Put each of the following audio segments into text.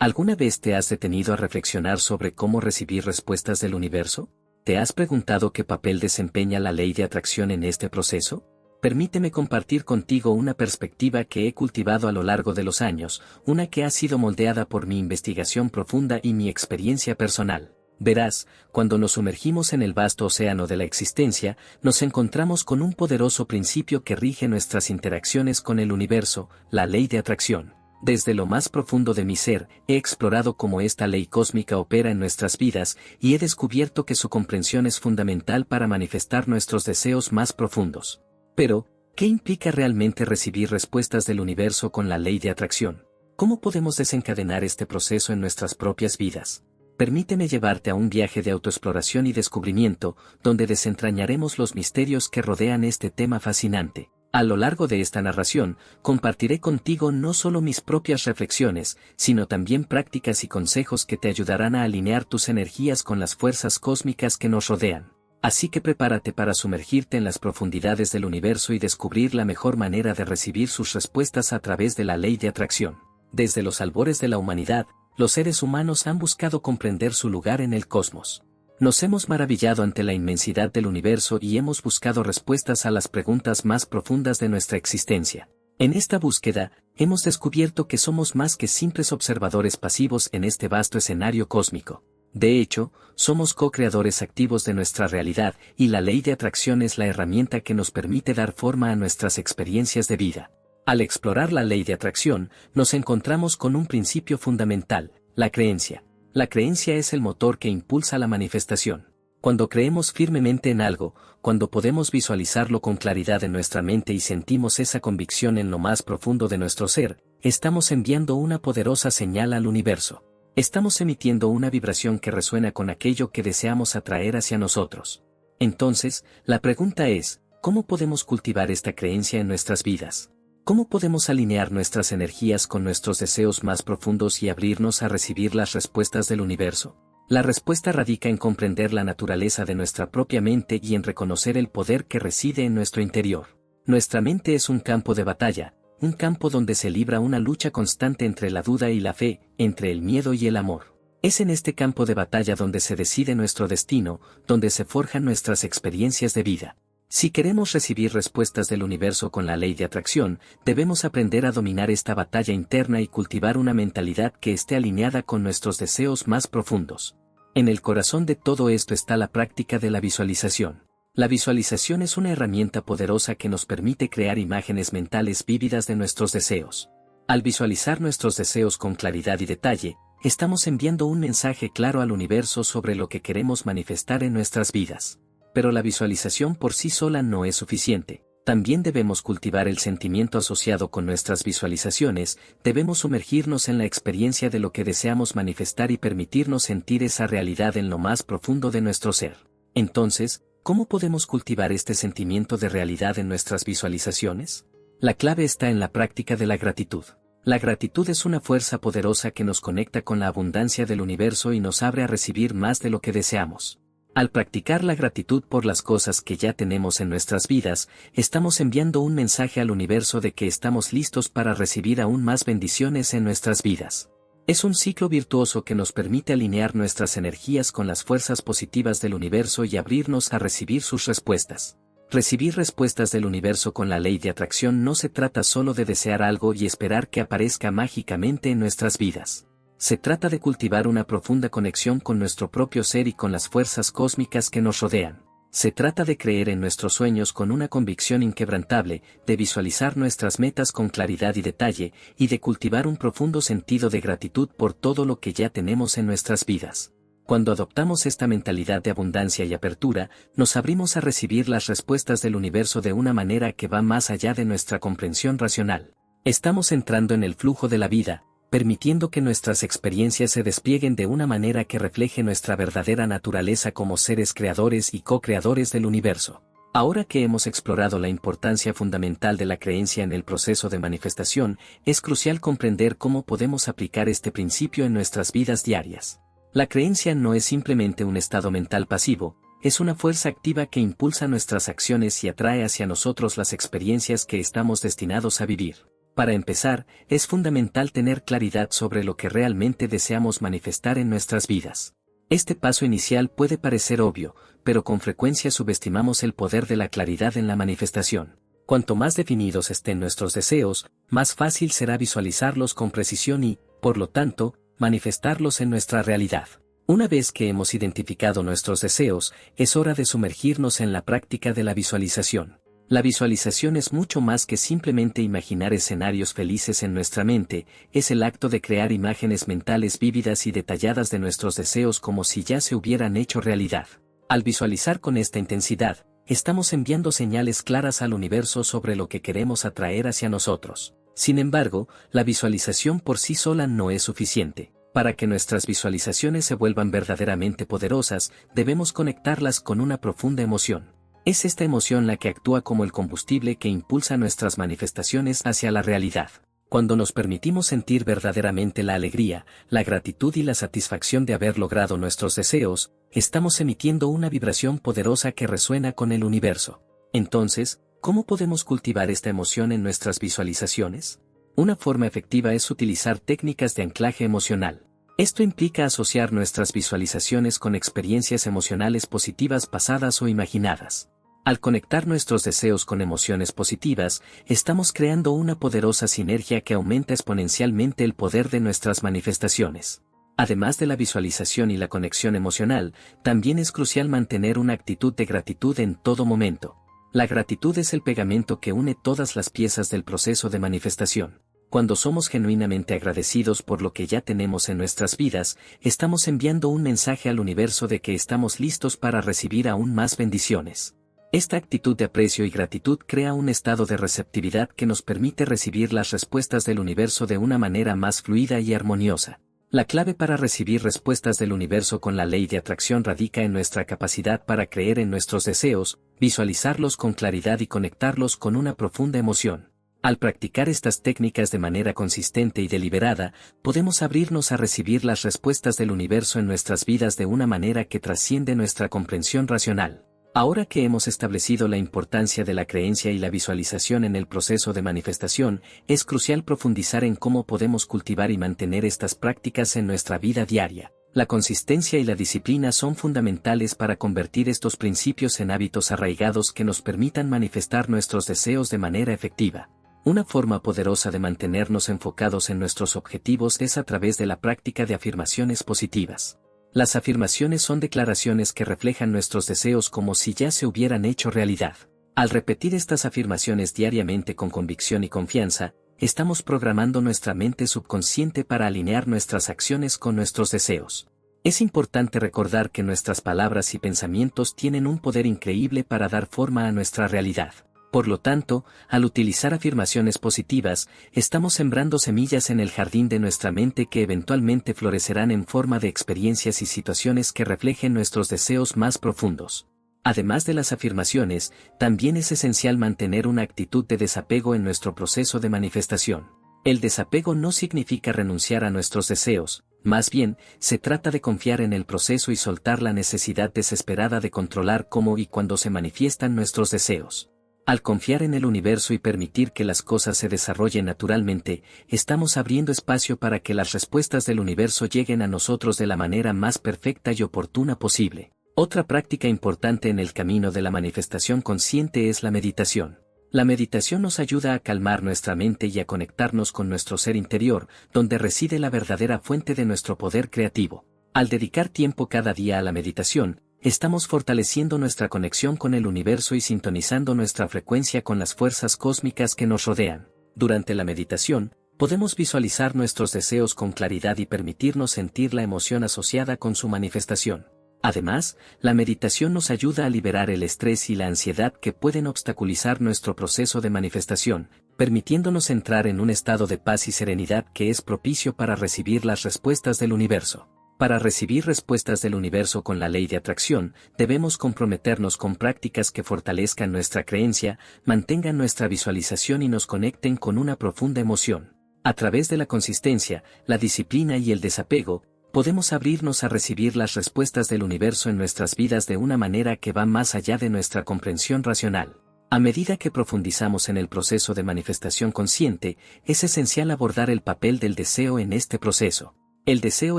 ¿Alguna vez te has detenido a reflexionar sobre cómo recibir respuestas del universo? ¿Te has preguntado qué papel desempeña la ley de atracción en este proceso? Permíteme compartir contigo una perspectiva que he cultivado a lo largo de los años, una que ha sido moldeada por mi investigación profunda y mi experiencia personal. Verás, cuando nos sumergimos en el vasto océano de la existencia, nos encontramos con un poderoso principio que rige nuestras interacciones con el universo, la ley de atracción. Desde lo más profundo de mi ser, he explorado cómo esta ley cósmica opera en nuestras vidas y he descubierto que su comprensión es fundamental para manifestar nuestros deseos más profundos. Pero, ¿qué implica realmente recibir respuestas del universo con la ley de atracción? ¿Cómo podemos desencadenar este proceso en nuestras propias vidas? Permíteme llevarte a un viaje de autoexploración y descubrimiento, donde desentrañaremos los misterios que rodean este tema fascinante. A lo largo de esta narración, compartiré contigo no solo mis propias reflexiones, sino también prácticas y consejos que te ayudarán a alinear tus energías con las fuerzas cósmicas que nos rodean. Así que prepárate para sumergirte en las profundidades del universo y descubrir la mejor manera de recibir sus respuestas a través de la ley de atracción. Desde los albores de la humanidad, los seres humanos han buscado comprender su lugar en el cosmos. Nos hemos maravillado ante la inmensidad del universo y hemos buscado respuestas a las preguntas más profundas de nuestra existencia. En esta búsqueda, hemos descubierto que somos más que simples observadores pasivos en este vasto escenario cósmico. De hecho, somos co-creadores activos de nuestra realidad, y la ley de atracción es la herramienta que nos permite dar forma a nuestras experiencias de vida. Al explorar la ley de atracción, nos encontramos con un principio fundamental, la creencia. La creencia es el motor que impulsa la manifestación. Cuando creemos firmemente en algo, cuando podemos visualizarlo con claridad en nuestra mente y sentimos esa convicción en lo más profundo de nuestro ser, estamos enviando una poderosa señal al universo. Estamos emitiendo una vibración que resuena con aquello que deseamos atraer hacia nosotros. Entonces, la pregunta es, ¿cómo podemos cultivar esta creencia en nuestras vidas? ¿Cómo podemos alinear nuestras energías con nuestros deseos más profundos y abrirnos a recibir las respuestas del universo? La respuesta radica en comprender la naturaleza de nuestra propia mente y en reconocer el poder que reside en nuestro interior. Nuestra mente es un campo de batalla, un campo donde se libra una lucha constante entre la duda y la fe, entre el miedo y el amor. Es en este campo de batalla donde se decide nuestro destino, donde se forjan nuestras experiencias de vida. Si queremos recibir respuestas del universo con la ley de atracción, debemos aprender a dominar esta batalla interna y cultivar una mentalidad que esté alineada con nuestros deseos más profundos. En el corazón de todo esto está la práctica de la visualización. La visualización es una herramienta poderosa que nos permite crear imágenes mentales vívidas de nuestros deseos. Al visualizar nuestros deseos con claridad y detalle, estamos enviando un mensaje claro al universo sobre lo que queremos manifestar en nuestras vidas. Pero la visualización por sí sola no es suficiente. También debemos cultivar el sentimiento asociado con nuestras visualizaciones, debemos sumergirnos en la experiencia de lo que deseamos manifestar y permitirnos sentir esa realidad en lo más profundo de nuestro ser. Entonces, ¿cómo podemos cultivar este sentimiento de realidad en nuestras visualizaciones? La clave está en la práctica de la gratitud. La gratitud es una fuerza poderosa que nos conecta con la abundancia del universo y nos abre a recibir más de lo que deseamos. Al practicar la gratitud por las cosas que ya tenemos en nuestras vidas, estamos enviando un mensaje al universo de que estamos listos para recibir aún más bendiciones en nuestras vidas. Es un ciclo virtuoso que nos permite alinear nuestras energías con las fuerzas positivas del universo y abrirnos a recibir sus respuestas. Recibir respuestas del universo con la ley de atracción no se trata solo de desear algo y esperar que aparezca mágicamente en nuestras vidas. Se trata de cultivar una profunda conexión con nuestro propio ser y con las fuerzas cósmicas que nos rodean. Se trata de creer en nuestros sueños con una convicción inquebrantable, de visualizar nuestras metas con claridad y detalle, y de cultivar un profundo sentido de gratitud por todo lo que ya tenemos en nuestras vidas. Cuando adoptamos esta mentalidad de abundancia y apertura, nos abrimos a recibir las respuestas del universo de una manera que va más allá de nuestra comprensión racional. Estamos entrando en el flujo de la vida, permitiendo que nuestras experiencias se desplieguen de una manera que refleje nuestra verdadera naturaleza como seres creadores y co-creadores del universo. Ahora que hemos explorado la importancia fundamental de la creencia en el proceso de manifestación, es crucial comprender cómo podemos aplicar este principio en nuestras vidas diarias. La creencia no es simplemente un estado mental pasivo, es una fuerza activa que impulsa nuestras acciones y atrae hacia nosotros las experiencias que estamos destinados a vivir. Para empezar, es fundamental tener claridad sobre lo que realmente deseamos manifestar en nuestras vidas. Este paso inicial puede parecer obvio, pero con frecuencia subestimamos el poder de la claridad en la manifestación. Cuanto más definidos estén nuestros deseos, más fácil será visualizarlos con precisión y, por lo tanto, manifestarlos en nuestra realidad. Una vez que hemos identificado nuestros deseos, es hora de sumergirnos en la práctica de la visualización. La visualización es mucho más que simplemente imaginar escenarios felices en nuestra mente, es el acto de crear imágenes mentales vívidas y detalladas de nuestros deseos como si ya se hubieran hecho realidad. Al visualizar con esta intensidad, estamos enviando señales claras al universo sobre lo que queremos atraer hacia nosotros. Sin embargo, la visualización por sí sola no es suficiente. Para que nuestras visualizaciones se vuelvan verdaderamente poderosas, debemos conectarlas con una profunda emoción. Es esta emoción la que actúa como el combustible que impulsa nuestras manifestaciones hacia la realidad. Cuando nos permitimos sentir verdaderamente la alegría, la gratitud y la satisfacción de haber logrado nuestros deseos, estamos emitiendo una vibración poderosa que resuena con el universo. Entonces, ¿cómo podemos cultivar esta emoción en nuestras visualizaciones? Una forma efectiva es utilizar técnicas de anclaje emocional. Esto implica asociar nuestras visualizaciones con experiencias emocionales positivas pasadas o imaginadas. Al conectar nuestros deseos con emociones positivas, estamos creando una poderosa sinergia que aumenta exponencialmente el poder de nuestras manifestaciones. Además de la visualización y la conexión emocional, también es crucial mantener una actitud de gratitud en todo momento. La gratitud es el pegamento que une todas las piezas del proceso de manifestación. Cuando somos genuinamente agradecidos por lo que ya tenemos en nuestras vidas, estamos enviando un mensaje al universo de que estamos listos para recibir aún más bendiciones. Esta actitud de aprecio y gratitud crea un estado de receptividad que nos permite recibir las respuestas del universo de una manera más fluida y armoniosa. La clave para recibir respuestas del universo con la ley de atracción radica en nuestra capacidad para creer en nuestros deseos, visualizarlos con claridad y conectarlos con una profunda emoción. Al practicar estas técnicas de manera consistente y deliberada, podemos abrirnos a recibir las respuestas del universo en nuestras vidas de una manera que trasciende nuestra comprensión racional. Ahora que hemos establecido la importancia de la creencia y la visualización en el proceso de manifestación, es crucial profundizar en cómo podemos cultivar y mantener estas prácticas en nuestra vida diaria. La consistencia y la disciplina son fundamentales para convertir estos principios en hábitos arraigados que nos permitan manifestar nuestros deseos de manera efectiva. Una forma poderosa de mantenernos enfocados en nuestros objetivos es a través de la práctica de afirmaciones positivas. Las afirmaciones son declaraciones que reflejan nuestros deseos como si ya se hubieran hecho realidad. Al repetir estas afirmaciones diariamente con convicción y confianza, estamos programando nuestra mente subconsciente para alinear nuestras acciones con nuestros deseos. Es importante recordar que nuestras palabras y pensamientos tienen un poder increíble para dar forma a nuestra realidad. Por lo tanto, al utilizar afirmaciones positivas, estamos sembrando semillas en el jardín de nuestra mente que eventualmente florecerán en forma de experiencias y situaciones que reflejen nuestros deseos más profundos. Además de las afirmaciones, también es esencial mantener una actitud de desapego en nuestro proceso de manifestación. El desapego no significa renunciar a nuestros deseos, más bien, se trata de confiar en el proceso y soltar la necesidad desesperada de controlar cómo y cuándo se manifiestan nuestros deseos. Al confiar en el universo y permitir que las cosas se desarrollen naturalmente, estamos abriendo espacio para que las respuestas del universo lleguen a nosotros de la manera más perfecta y oportuna posible. Otra práctica importante en el camino de la manifestación consciente es la meditación. La meditación nos ayuda a calmar nuestra mente y a conectarnos con nuestro ser interior, donde reside la verdadera fuente de nuestro poder creativo. Al dedicar tiempo cada día a la meditación, estamos fortaleciendo nuestra conexión con el universo y sintonizando nuestra frecuencia con las fuerzas cósmicas que nos rodean. Durante la meditación, podemos visualizar nuestros deseos con claridad y permitirnos sentir la emoción asociada con su manifestación. Además, la meditación nos ayuda a liberar el estrés y la ansiedad que pueden obstaculizar nuestro proceso de manifestación, permitiéndonos entrar en un estado de paz y serenidad que es propicio para recibir las respuestas del universo. Para recibir respuestas del universo con la ley de atracción, debemos comprometernos con prácticas que fortalezcan nuestra creencia, mantengan nuestra visualización y nos conecten con una profunda emoción. A través de la consistencia, la disciplina y el desapego, podemos abrirnos a recibir las respuestas del universo en nuestras vidas de una manera que va más allá de nuestra comprensión racional. A medida que profundizamos en el proceso de manifestación consciente, es esencial abordar el papel del deseo en este proceso. El deseo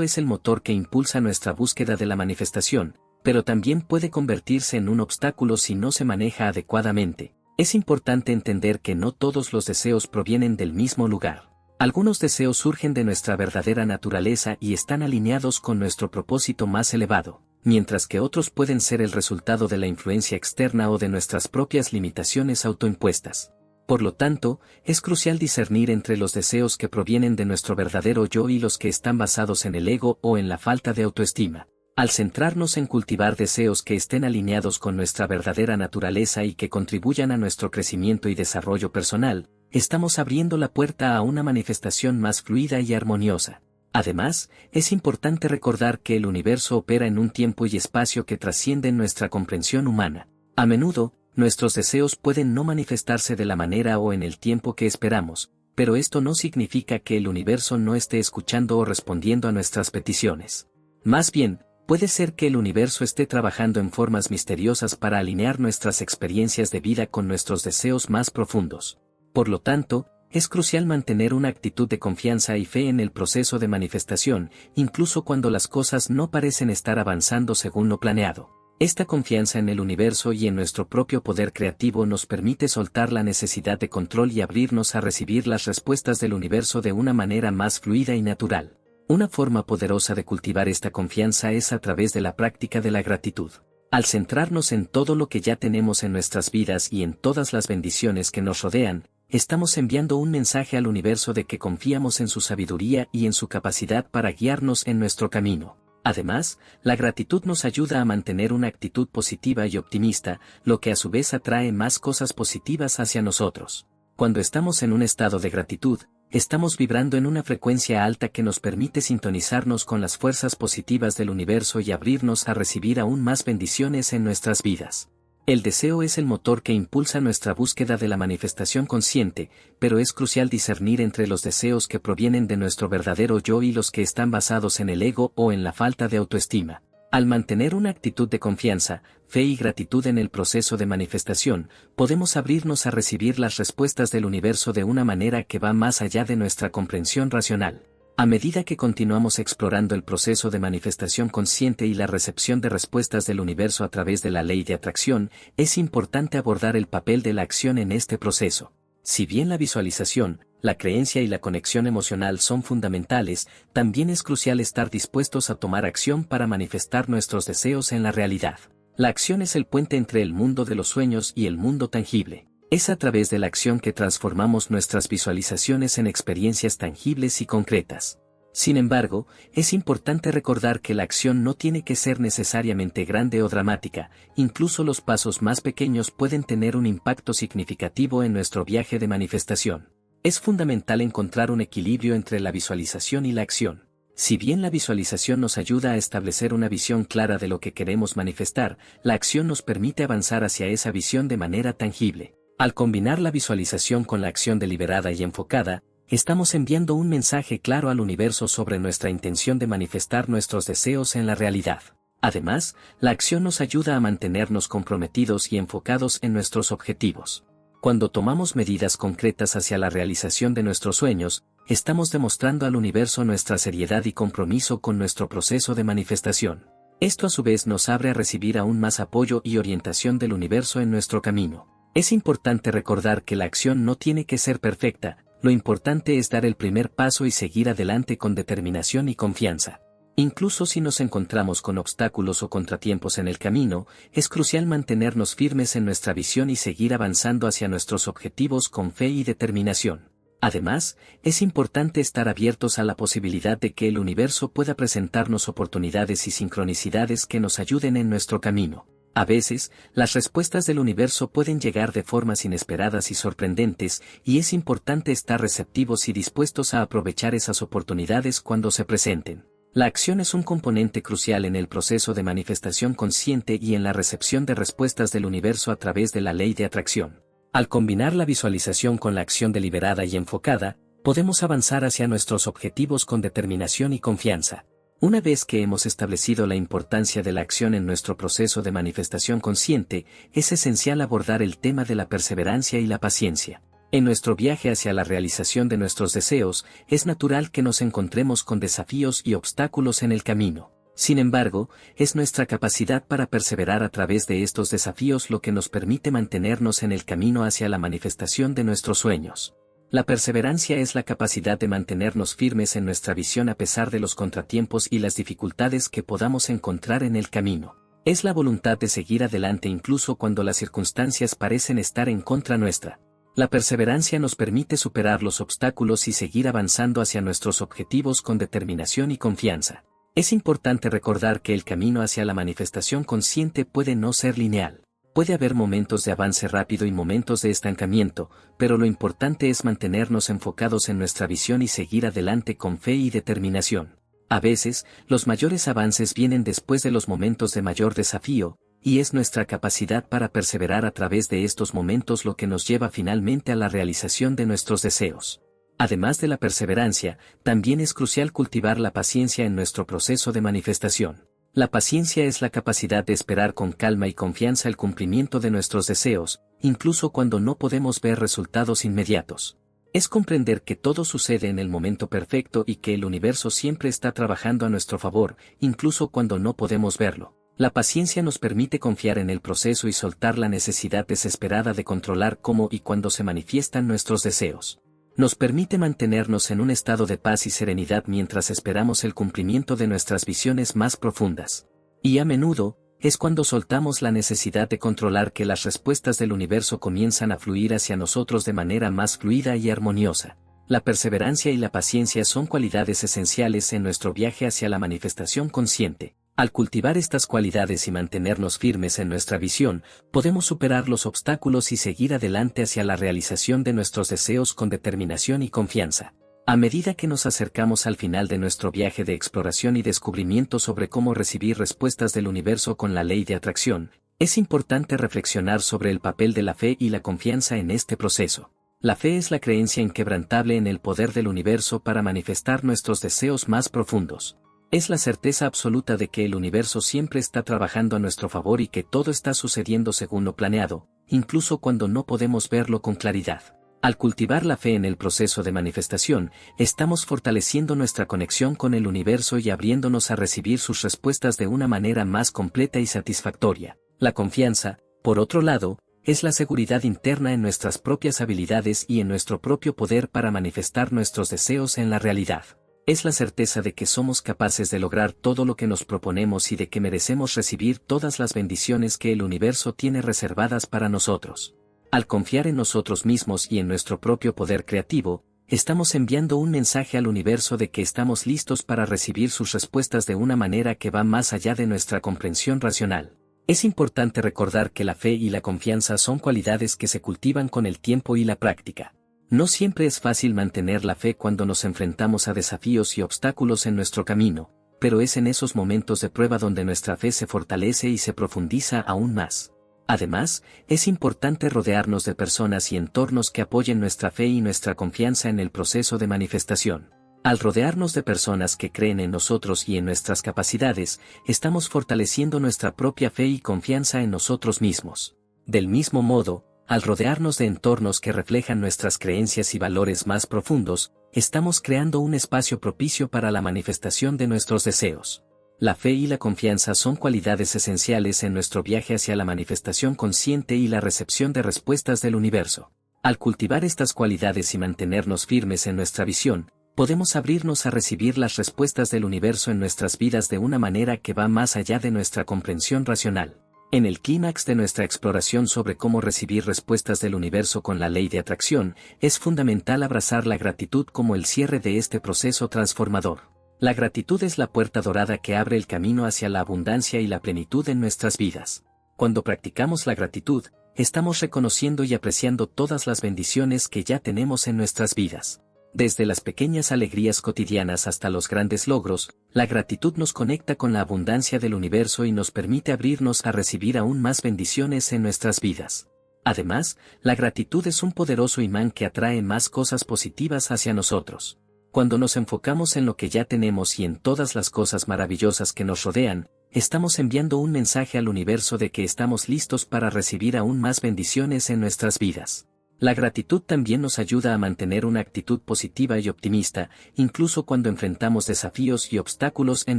es el motor que impulsa nuestra búsqueda de la manifestación, pero también puede convertirse en un obstáculo si no se maneja adecuadamente. Es importante entender que no todos los deseos provienen del mismo lugar. Algunos deseos surgen de nuestra verdadera naturaleza y están alineados con nuestro propósito más elevado, mientras que otros pueden ser el resultado de la influencia externa o de nuestras propias limitaciones autoimpuestas. Por lo tanto, es crucial discernir entre los deseos que provienen de nuestro verdadero yo y los que están basados en el ego o en la falta de autoestima. Al centrarnos en cultivar deseos que estén alineados con nuestra verdadera naturaleza y que contribuyan a nuestro crecimiento y desarrollo personal, estamos abriendo la puerta a una manifestación más fluida y armoniosa. Además, es importante recordar que el universo opera en un tiempo y espacio que trascienden nuestra comprensión humana. A menudo, nuestros deseos pueden no manifestarse de la manera o en el tiempo que esperamos, pero esto no significa que el universo no esté escuchando o respondiendo a nuestras peticiones. Más bien, puede ser que el universo esté trabajando en formas misteriosas para alinear nuestras experiencias de vida con nuestros deseos más profundos. Por lo tanto, es crucial mantener una actitud de confianza y fe en el proceso de manifestación, incluso cuando las cosas no parecen estar avanzando según lo planeado. Esta confianza en el universo y en nuestro propio poder creativo nos permite soltar la necesidad de control y abrirnos a recibir las respuestas del universo de una manera más fluida y natural. Una forma poderosa de cultivar esta confianza es a través de la práctica de la gratitud. Al centrarnos en todo lo que ya tenemos en nuestras vidas y en todas las bendiciones que nos rodean, estamos enviando un mensaje al universo de que confiamos en su sabiduría y en su capacidad para guiarnos en nuestro camino. Además, la gratitud nos ayuda a mantener una actitud positiva y optimista, lo que a su vez atrae más cosas positivas hacia nosotros. Cuando estamos en un estado de gratitud, estamos vibrando en una frecuencia alta que nos permite sintonizarnos con las fuerzas positivas del universo y abrirnos a recibir aún más bendiciones en nuestras vidas. El deseo es el motor que impulsa nuestra búsqueda de la manifestación consciente, pero es crucial discernir entre los deseos que provienen de nuestro verdadero yo y los que están basados en el ego o en la falta de autoestima. Al mantener una actitud de confianza, fe y gratitud en el proceso de manifestación, podemos abrirnos a recibir las respuestas del universo de una manera que va más allá de nuestra comprensión racional. A medida que continuamos explorando el proceso de manifestación consciente y la recepción de respuestas del universo a través de la ley de atracción, es importante abordar el papel de la acción en este proceso. Si bien la visualización, la creencia y la conexión emocional son fundamentales, también es crucial estar dispuestos a tomar acción para manifestar nuestros deseos en la realidad. La acción es el puente entre el mundo de los sueños y el mundo tangible. Es a través de la acción que transformamos nuestras visualizaciones en experiencias tangibles y concretas. Sin embargo, es importante recordar que la acción no tiene que ser necesariamente grande o dramática, incluso los pasos más pequeños pueden tener un impacto significativo en nuestro viaje de manifestación. Es fundamental encontrar un equilibrio entre la visualización y la acción. Si bien la visualización nos ayuda a establecer una visión clara de lo que queremos manifestar, la acción nos permite avanzar hacia esa visión de manera tangible. Al combinar la visualización con la acción deliberada y enfocada, estamos enviando un mensaje claro al universo sobre nuestra intención de manifestar nuestros deseos en la realidad. Además, la acción nos ayuda a mantenernos comprometidos y enfocados en nuestros objetivos. Cuando tomamos medidas concretas hacia la realización de nuestros sueños, estamos demostrando al universo nuestra seriedad y compromiso con nuestro proceso de manifestación. Esto a su vez nos abre a recibir aún más apoyo y orientación del universo en nuestro camino. Es importante recordar que la acción no tiene que ser perfecta, lo importante es dar el primer paso y seguir adelante con determinación y confianza. Incluso si nos encontramos con obstáculos o contratiempos en el camino, es crucial mantenernos firmes en nuestra visión y seguir avanzando hacia nuestros objetivos con fe y determinación. Además, es importante estar abiertos a la posibilidad de que el universo pueda presentarnos oportunidades y sincronicidades que nos ayuden en nuestro camino. A veces, las respuestas del universo pueden llegar de formas inesperadas y sorprendentes, y es importante estar receptivos y dispuestos a aprovechar esas oportunidades cuando se presenten. La acción es un componente crucial en el proceso de manifestación consciente y en la recepción de respuestas del universo a través de la ley de atracción. Al combinar la visualización con la acción deliberada y enfocada, podemos avanzar hacia nuestros objetivos con determinación y confianza. Una vez que hemos establecido la importancia de la acción en nuestro proceso de manifestación consciente, es esencial abordar el tema de la perseverancia y la paciencia. En nuestro viaje hacia la realización de nuestros deseos, es natural que nos encontremos con desafíos y obstáculos en el camino. Sin embargo, es nuestra capacidad para perseverar a través de estos desafíos lo que nos permite mantenernos en el camino hacia la manifestación de nuestros sueños. La perseverancia es la capacidad de mantenernos firmes en nuestra visión a pesar de los contratiempos y las dificultades que podamos encontrar en el camino. Es la voluntad de seguir adelante incluso cuando las circunstancias parecen estar en contra nuestra. La perseverancia nos permite superar los obstáculos y seguir avanzando hacia nuestros objetivos con determinación y confianza. Es importante recordar que el camino hacia la manifestación consciente puede no ser lineal. Puede haber momentos de avance rápido y momentos de estancamiento, pero lo importante es mantenernos enfocados en nuestra visión y seguir adelante con fe y determinación. A veces, los mayores avances vienen después de los momentos de mayor desafío, y es nuestra capacidad para perseverar a través de estos momentos lo que nos lleva finalmente a la realización de nuestros deseos. Además de la perseverancia, también es crucial cultivar la paciencia en nuestro proceso de manifestación. La paciencia es la capacidad de esperar con calma y confianza el cumplimiento de nuestros deseos, incluso cuando no podemos ver resultados inmediatos. Es comprender que todo sucede en el momento perfecto y que el universo siempre está trabajando a nuestro favor, incluso cuando no podemos verlo. La paciencia nos permite confiar en el proceso y soltar la necesidad desesperada de controlar cómo y cuándo se manifiestan nuestros deseos. Nos permite mantenernos en un estado de paz y serenidad mientras esperamos el cumplimiento de nuestras visiones más profundas. Y a menudo, es cuando soltamos la necesidad de controlar que las respuestas del universo comienzan a fluir hacia nosotros de manera más fluida y armoniosa. La perseverancia y la paciencia son cualidades esenciales en nuestro viaje hacia la manifestación consciente. Al cultivar estas cualidades y mantenernos firmes en nuestra visión, podemos superar los obstáculos y seguir adelante hacia la realización de nuestros deseos con determinación y confianza. A medida que nos acercamos al final de nuestro viaje de exploración y descubrimiento sobre cómo recibir respuestas del universo con la ley de atracción, es importante reflexionar sobre el papel de la fe y la confianza en este proceso. La fe es la creencia inquebrantable en el poder del universo para manifestar nuestros deseos más profundos. Es la certeza absoluta de que el universo siempre está trabajando a nuestro favor y que todo está sucediendo según lo planeado, incluso cuando no podemos verlo con claridad. Al cultivar la fe en el proceso de manifestación, estamos fortaleciendo nuestra conexión con el universo y abriéndonos a recibir sus respuestas de una manera más completa y satisfactoria. La confianza, por otro lado, es la seguridad interna en nuestras propias habilidades y en nuestro propio poder para manifestar nuestros deseos en la realidad. Es la certeza de que somos capaces de lograr todo lo que nos proponemos y de que merecemos recibir todas las bendiciones que el universo tiene reservadas para nosotros. Al confiar en nosotros mismos y en nuestro propio poder creativo, estamos enviando un mensaje al universo de que estamos listos para recibir sus respuestas de una manera que va más allá de nuestra comprensión racional. Es importante recordar que la fe y la confianza son cualidades que se cultivan con el tiempo y la práctica. No siempre es fácil mantener la fe cuando nos enfrentamos a desafíos y obstáculos en nuestro camino, pero es en esos momentos de prueba donde nuestra fe se fortalece y se profundiza aún más. Además, es importante rodearnos de personas y entornos que apoyen nuestra fe y nuestra confianza en el proceso de manifestación. Al rodearnos de personas que creen en nosotros y en nuestras capacidades, estamos fortaleciendo nuestra propia fe y confianza en nosotros mismos. Del mismo modo, al rodearnos de entornos que reflejan nuestras creencias y valores más profundos, estamos creando un espacio propicio para la manifestación de nuestros deseos. La fe y la confianza son cualidades esenciales en nuestro viaje hacia la manifestación consciente y la recepción de respuestas del universo. Al cultivar estas cualidades y mantenernos firmes en nuestra visión, podemos abrirnos a recibir las respuestas del universo en nuestras vidas de una manera que va más allá de nuestra comprensión racional. En el clímax de nuestra exploración sobre cómo recibir respuestas del universo con la ley de atracción, es fundamental abrazar la gratitud como el cierre de este proceso transformador. La gratitud es la puerta dorada que abre el camino hacia la abundancia y la plenitud en nuestras vidas. Cuando practicamos la gratitud, estamos reconociendo y apreciando todas las bendiciones que ya tenemos en nuestras vidas. Desde las pequeñas alegrías cotidianas hasta los grandes logros, la gratitud nos conecta con la abundancia del universo y nos permite abrirnos a recibir aún más bendiciones en nuestras vidas. Además, la gratitud es un poderoso imán que atrae más cosas positivas hacia nosotros. Cuando nos enfocamos en lo que ya tenemos y en todas las cosas maravillosas que nos rodean, estamos enviando un mensaje al universo de que estamos listos para recibir aún más bendiciones en nuestras vidas. La gratitud también nos ayuda a mantener una actitud positiva y optimista, incluso cuando enfrentamos desafíos y obstáculos en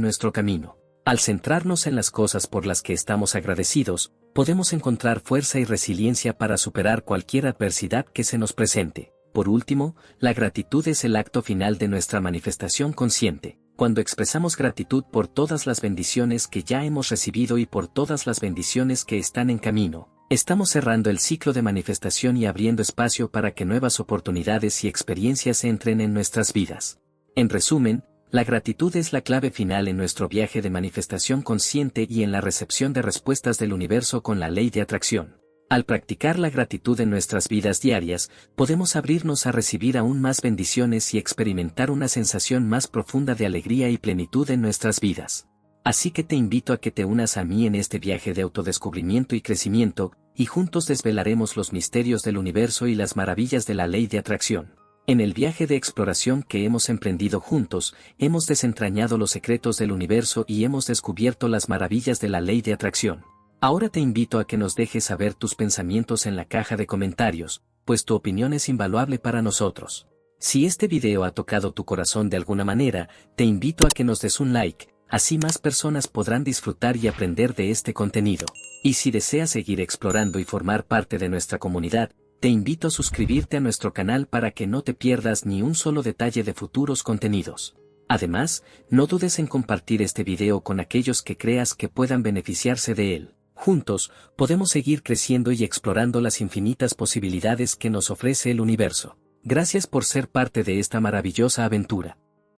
nuestro camino. Al centrarnos en las cosas por las que estamos agradecidos, podemos encontrar fuerza y resiliencia para superar cualquier adversidad que se nos presente. Por último, la gratitud es el acto final de nuestra manifestación consciente. Cuando expresamos gratitud por todas las bendiciones que ya hemos recibido y por todas las bendiciones que están en camino, estamos cerrando el ciclo de manifestación y abriendo espacio para que nuevas oportunidades y experiencias entren en nuestras vidas. En resumen, la gratitud es la clave final en nuestro viaje de manifestación consciente y en la recepción de respuestas del universo con la ley de atracción. Al practicar la gratitud en nuestras vidas diarias, podemos abrirnos a recibir aún más bendiciones y experimentar una sensación más profunda de alegría y plenitud en nuestras vidas. Así que te invito a que te unas a mí en este viaje de autodescubrimiento y crecimiento, y juntos desvelaremos los misterios del universo y las maravillas de la ley de atracción. En el viaje de exploración que hemos emprendido juntos, hemos desentrañado los secretos del universo y hemos descubierto las maravillas de la ley de atracción. Ahora te invito a que nos dejes saber tus pensamientos en la caja de comentarios, pues tu opinión es invaluable para nosotros. Si este video ha tocado tu corazón de alguna manera, te invito a que nos des un like, así más personas podrán disfrutar y aprender de este contenido. Y si deseas seguir explorando y formar parte de nuestra comunidad, te invito a suscribirte a nuestro canal para que no te pierdas ni un solo detalle de futuros contenidos. Además, no dudes en compartir este video con aquellos que creas que puedan beneficiarse de él. Juntos, podemos seguir creciendo y explorando las infinitas posibilidades que nos ofrece el universo. Gracias por ser parte de esta maravillosa aventura.